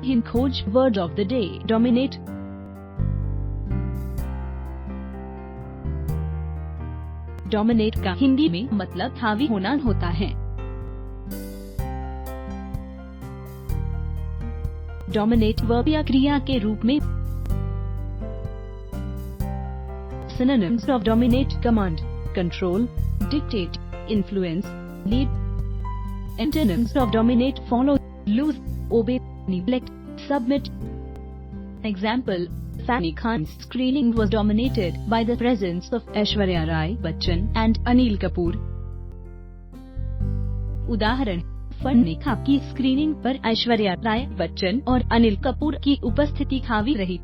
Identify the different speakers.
Speaker 1: HinKhoj word of the day, dominate. Dominate का हिंदी में मतलब हावी होना होता है। डोमिनेट वर्ब या क्रिया के रूप में। Synonyms of dominate: command, control, dictate, influence, lead. Antonyms of dominate: follow, lose, obey, neglect, submit. Example: Fanny Khan's screening was dominated by the presence of Aishwarya Rai Bachchan and Anil Kapoor. उदाहरण: funny Khan की screening पर ऐश्वर्या राय बच्चन और अनिल कपूर की उपस्थिति हावी रही।